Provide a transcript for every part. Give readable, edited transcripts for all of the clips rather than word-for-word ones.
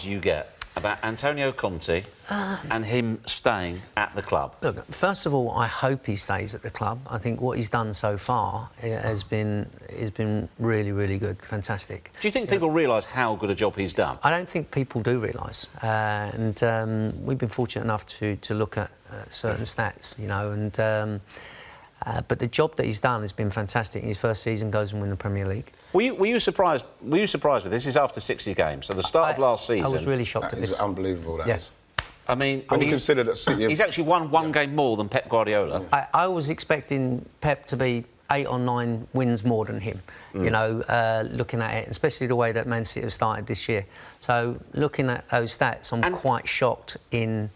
you get about Antonio Conte and him staying at the club? Look, first of all, I hope he stays at the club. I think what he's done so far has been really, really good, fantastic. Do you think people realise how good a job he's done? I don't think people do realise, and we've been fortunate enough to look at certain stats, you know, and but the job that he's done has been fantastic. His first season goes and win the Premier League. Were you surprised? Were you surprised with this? This is after 60 games, so the start of last season. I was really shocked at this. It's unbelievable. That is. I mean, I would consider that City. He's actually won one game more than Pep Guardiola. I was expecting Pep to be 8 or 9 wins more than him. You know, looking at it, especially the way that Man City have started this year. So looking at those stats, I'm quite shocked in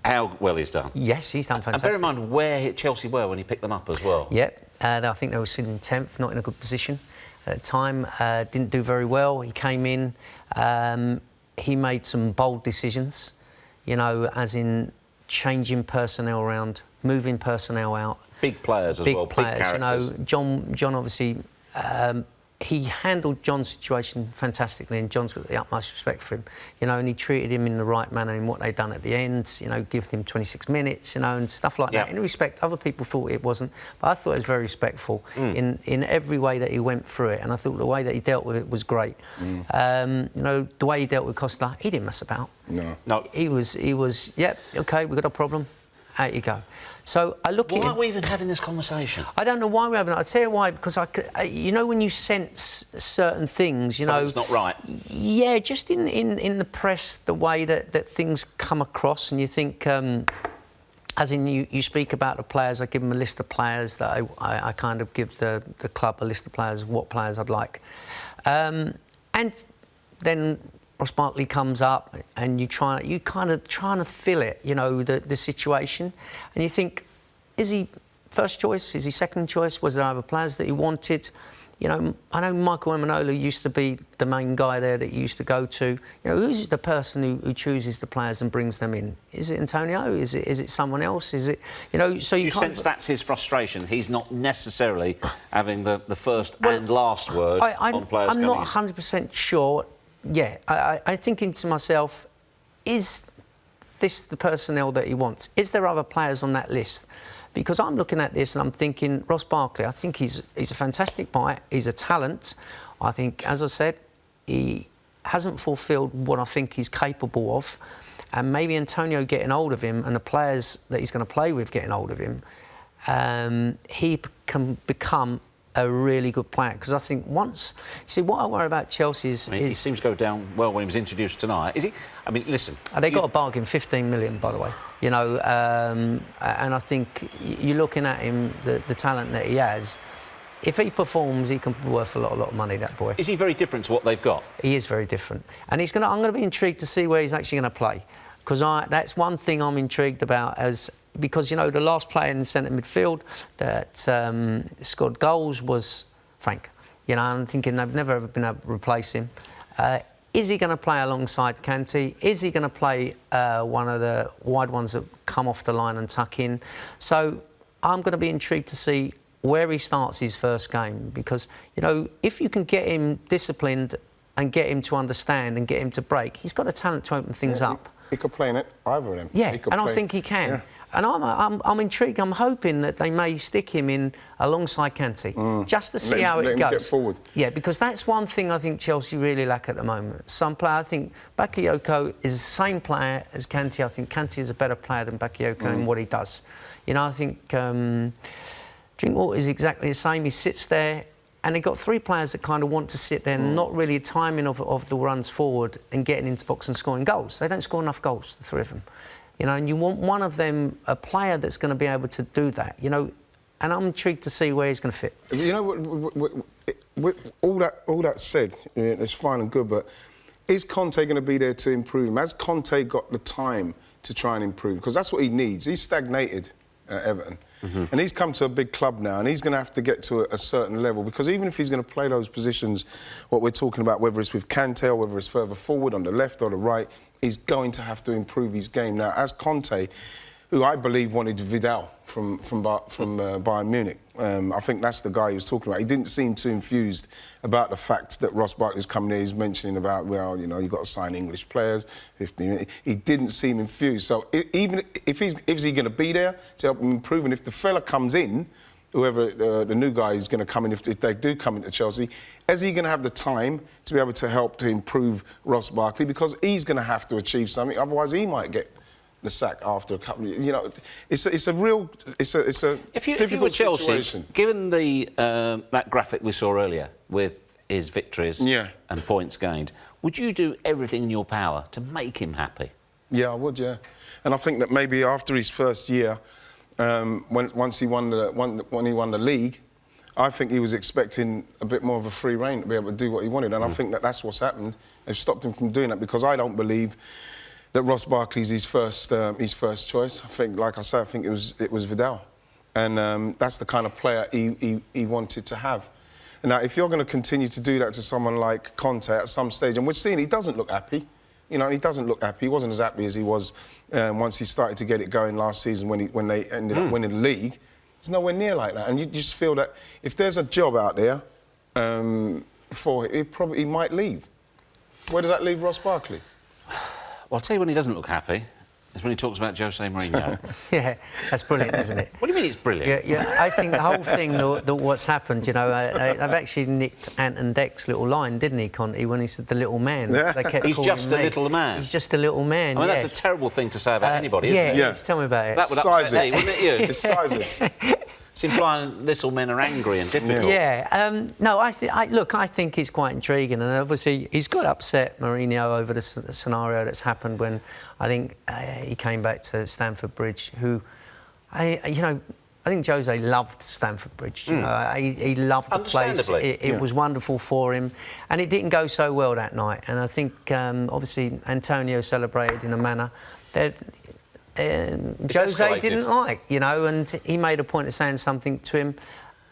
how well he's done. Yes, he's done fantastic. And bear in mind where Chelsea were when he picked them up as well. Yep, I think they were sitting 10th, not in a good position at the time. Didn't do very well. He came in, he made some bold decisions, you know, as in changing personnel around, moving personnel out. Big players as well, big characters. You know, John obviously, he handled John's situation fantastically, and John's got the utmost respect for him, you know, and he treated him in the right manner in what they'd done at the end, you know, giving him 26 minutes, you know, and stuff like that. In respect, other people thought it wasn't, but I thought it was very respectful in every way that he went through it, and I thought the way that he dealt with it was great. You know, the way he dealt with Costa, he didn't mess about. No. He was, yep, OK, we've got a problem, out you go. So I look at why are we even having this conversation? I don't know why we're having it. I'll tell you why, because you know, when you sense certain things, you know... Something's not right. Yeah, just in the press, the way that things come across, and you think... as in, you speak about the players, I give them a list of players that I kind of give the club a list of players, what players I'd like. And then Ross Barkley comes up, and you kind of trying to feel it, you know, the situation, and you think, is he first choice? Is he second choice? Was there other players that he wanted? You know, I know Michael Emenolu used to be the main guy there that you used to go to. You know, who's the person who chooses the players and brings them in? Is it Antonio? Is it someone else? Is it, you know? So you sense that's his frustration. He's not necessarily having the first and last word on players. I'm not 100% sure. Yeah, I'm thinking to myself, is this the personnel that he wants? Is there other players on that list? Because I'm looking at this and I'm thinking, Ross Barkley, I think he's a fantastic buy. He's a talent. I think, as I said, he hasn't fulfilled what I think he's capable of. And maybe Antonio getting hold of him and the players that he's going to play with getting hold of him, he can become a really good player. Because I think once... See, what I worry about Chelsea is... I mean, he seems to go down well when he was introduced tonight. Is he... I mean, listen... They got a bargain, 15 million, by the way. You know, and I think you're looking at him, the talent that he has. If he performs, he can be worth a lot of money, that boy. Is he very different to what they've got? He is very different. And I'm going to be intrigued to see where he's actually going to play. Because that's one thing I'm intrigued about, because, you know, the last player in the centre midfield that scored goals was Frank. You know, I'm thinking they've never ever been able to replace him. Is he going to play alongside Conte? Is he going to play one of the wide ones that come off the line and tuck in? So I'm going to be intrigued to see where he starts his first game, because, you know, if you can get him disciplined and get him to understand and get him to break, he's got a talent to open things up. He could play in it, either of them. Yeah, and I think he can. Yeah. And I'm intrigued. I'm hoping that they may stick him in alongside Conte, just to see how it goes. Let him get forward. Yeah, because that's one thing I think Chelsea really lack at the moment. Some player, I think Bakayoko is the same player as Conte. I think Conte is a better player than Bakayoko in what he does. You know, I think Drinkwater is exactly the same. He sits there, and they've got 3 players that kind of want to sit there, and not really a timing of the runs forward and getting into box and scoring goals. They don't score enough goals, the 3 of them. You know, and you want one of them, a player that's going to be able to do that, you know, and I'm intrigued to see where he's going to fit. You know, all that said, it's fine and good, but is Conte going to be there to improve him? Has Conte got the time to try and improve? Because that's what he needs. He's stagnated at Everton. And he's come to a big club now, and he's going to have to get to a certain level, because even if he's going to play those positions, what we're talking about, whether it's with Conte or whether it's further forward on the left or the right, he's going to have to improve his game. Now, as Conte, who I believe wanted Vidal from Bayern Munich. I think that's the guy he was talking about. He didn't seem too enthused about the fact that Ross Barkley's coming in. He's mentioning about, well, you know, you've got to sign English players. 15. He didn't seem enthused. So even if he's going to be there to help him improve, and if the fella comes in, whoever the new guy is going to come in, if they do come into Chelsea, is he going to have the time to be able to help to improve Ross Barkley? Because he's going to have to achieve something, otherwise he might get the sack after a couple of years. You know, it's a if you were Chelsea, situation. Given the that graphic we saw earlier with his victories and points gained, would you do everything in your power to make him happy? Yeah, I would, yeah. And I think that maybe after his first year, when he won the league, I think he was expecting a bit more of a free rein to be able to do what he wanted, and I think that that's what's happened. They've stopped him from doing that, because I don't believe that Ross Barkley's his first choice. I think, like I said, I think it was Vidal, and that's the kind of player he wanted to have. Now, if you're going to continue to do that to someone like Conte at some stage, and we're seeing he doesn't look happy. You know, he doesn't look happy. He wasn't as happy as he was once he started to get it going last season when they ended up winning the league. It's nowhere near like that, and you just feel that if there's a job out there for him, he might leave. Where does that leave Ross Barkley? Well, I'll tell you when he doesn't look happy. It's when he talks about Jose Mourinho. Yeah, that's brilliant, isn't it? What do you mean it's brilliant? Yeah, I think the whole thing, what's happened, you know, I've actually nicked Ant and Dec's little line, didn't he, Conte, when he said the little man. Yeah. They kept He's just a little man. He's just a little man, I mean, that's a terrible thing to say about anybody, isn't it? Yeah, tell me about it. That would upset me, wouldn't it, you? It's sizes. It's implying little men are angry and difficult. Yeah, no, I think it's quite intriguing, and obviously he's got upset, Mourinho, over the scenario that's happened when I think he came back to Stamford Bridge. I think Jose loved Stamford Bridge. You know, he loved the place. It was wonderful for him, and it didn't go so well that night. And I think obviously Antonio celebrated in a manner that Jose didn't like, you know, and he made a point of saying something to him.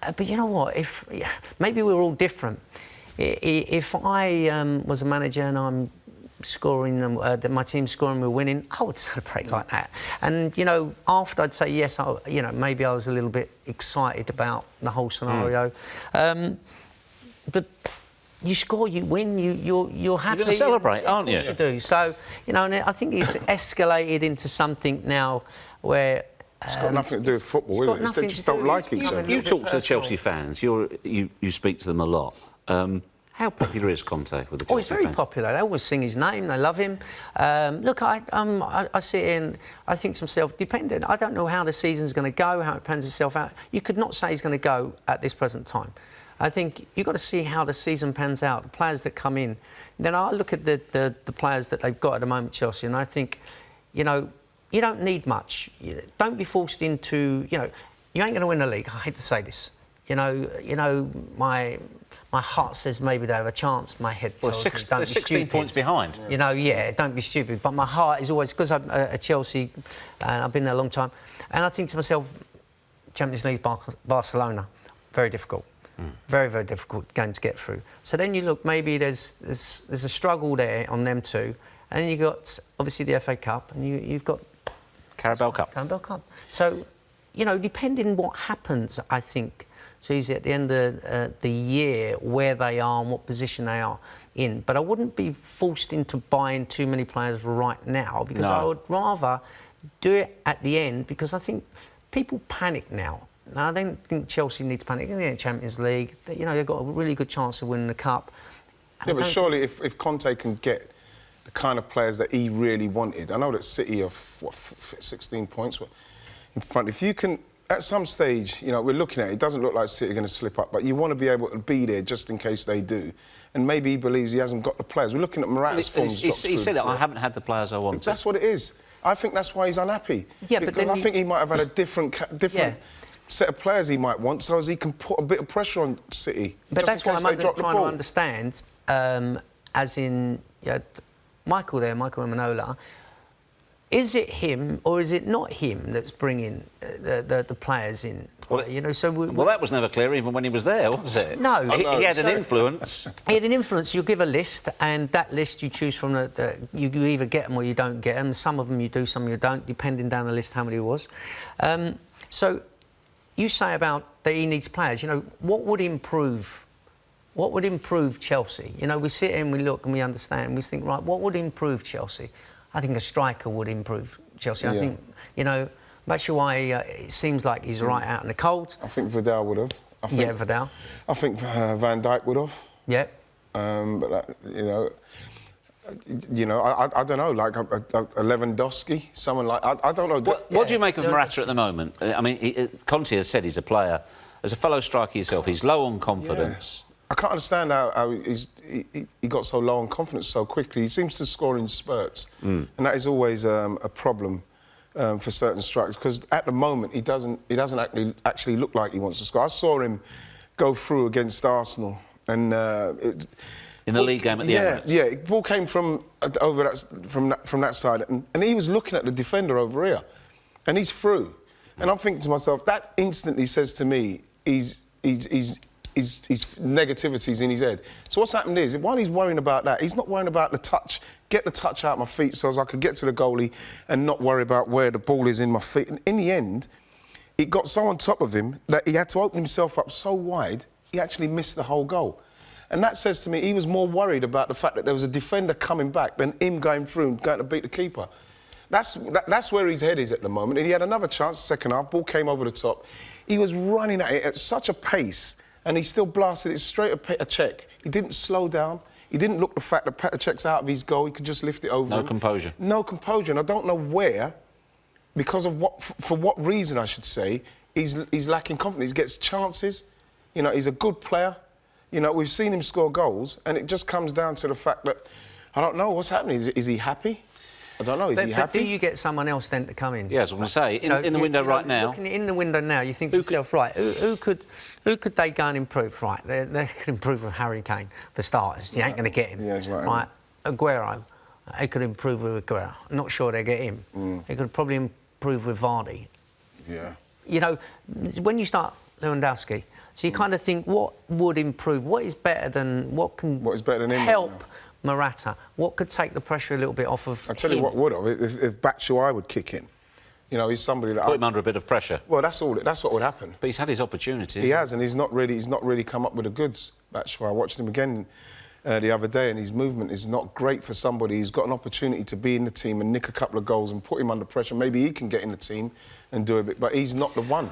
But you know what? Maybe we're all different. If I was a manager and I'm scoring, my team's scoring, we're winning, I would celebrate like that. And you know, after I'd say yes, maybe I was a little bit excited about the whole scenario. But you score, you win, you're happy. You're going to celebrate, aren't you? You do. So, you know, and I think it's escalated into something now where... It's got nothing to do with football, is it? They just don't like each other. You talk to the Chelsea fans. You speak to them a lot. How popular is Conte with the Chelsea fans? Oh, he's very popular. They always sing his name. They love him. Look, I sit here and I think to myself, I don't know how the season's going to go, how it pans itself out. You could not say he's going to go at this present time. I think you've got to see how the season pans out, the players that come in. Then I look at the players that they've got at the moment, Chelsea, and I think, you know, you don't need much. Don't be forced into, you know, you ain't going to win the league. I hate to say this. You know, my heart says maybe they have a chance. My head tells me don't be 16 points behind. You know, don't be stupid. But my heart is always, because I'm at Chelsea and I've been there a long time, and I think to myself, Champions League, Barcelona, very difficult. Very, very difficult game to get through. So then you look, maybe there's a struggle there on them two, and then you've got obviously the FA Cup, and you've got Carabao Cup. So, you know, depending what happens, I think, so easy at the end of the year where they are and what position they are in. But I wouldn't be forced into buying too many players right now, because I would rather do it at the end, because I think people panic now. Now, I don't think Chelsea need to panic in the Champions League. You know, they've got a really good chance of winning the Cup. Yeah, but surely if Conte can get the kind of players that he really wanted, I know that City are, 16 points in front. If you can, at some stage, you know, we're looking at it, it doesn't look like City are going to slip up, but you want to be able to be there just in case they do. And maybe he believes he hasn't got the players. We're looking at Morata's form. He said that I haven't had the players I wanted. That's what it is. I think that's why he's unhappy. Yeah, because but then I think he might have had a different set of players he might want, so as he can put a bit of pressure on City. But that's what I'm trying to understand, as in Michael Manola, is it him or is it not him that's bringing the players in? Well, you know, so well, that was never clear even when he was there, was it? No. He had an influence. He had an influence. You give a list, and that list you choose from. You either get them or you don't get them. Some of them you do, some you don't, depending down the list how many it was. So you say about that he needs players. You know, what would improve? What would improve Chelsea? You know, we sit here and we look and we understand. And we think, right, what would improve Chelsea? I think a striker would improve Chelsea. I think, you know. That's why it seems like he's right out in the cold. I think Vidal would have. Yeah, Vidal. I think Van Dijk would have. Yeah. But I don't know, like a Lewandowski, someone like I don't know. What do you make of Morata at the moment? I mean, Conte has said he's a player. As a fellow striker yourself, he's low on confidence. Yeah. I can't understand how he got so low on confidence so quickly. He seems to score in spurts, and that is always a problem. For certain strikers, because at the moment he doesn't actually look like he wants to score. I saw him go through against Arsenal, and in the league game at the Emirates. Yeah, ball came from that side, and he was looking at the defender over here, and he's through. And I'm thinking to myself, that instantly says to me, his negativity's in his head. So what's happened is, while he's worrying about that, he's not worrying about the touch. Get the touch out of my feet so as I could get to the goalie and not worry about where the ball is in my feet. And in the end, it got so on top of him that he had to open himself up so wide, he actually missed the whole goal. And that says to me, he was more worried about the fact that there was a defender coming back than him going through and going to beat the keeper. That's where his head is at the moment. And he had another chance, second half, ball came over the top. He was running at it at such a pace, and he still blasted it straight at Petr Cech. He didn't slow down. He didn't look the fact that Petr Cech's out of his goal. He could just lift it over. No composure. No composure. And I don't know where, because of for what reason, I should say, he's lacking confidence. He gets chances. You know, he's a good player. You know, we've seen him score goals, and it just comes down to the fact that, I don't know, what's happening? Is he happy? I don't know, is he happy? But do you get someone else then to come in? Yes, I'm going to say, in the window right now. Looking in the window now, you think to yourself, right, who could they go and improve? Right, they could improve with Harry Kane, for starters. You ain't going to get him. Yeah, right, Aguero, they could improve with Aguero. I'm not sure they'll get him. They could probably improve with Vardy. Yeah. You know, when you start Lewandowski, so you kind of think, what would improve? What is better than what is better than him help Morata? What could take the pressure a little bit off of I tell you what would have, if Batshuayi would kick in. You know, he's somebody that... Put him under a bit of pressure. Well, that's what would happen. But he's had his opportunities. He has, and he's not really come up with the goods, Batshuayi. I watched him again the other day, and his movement is not great for somebody who's got an opportunity to be in the team and nick a couple of goals and put him under pressure. Maybe he can get in the team and do a bit, but he's not the one.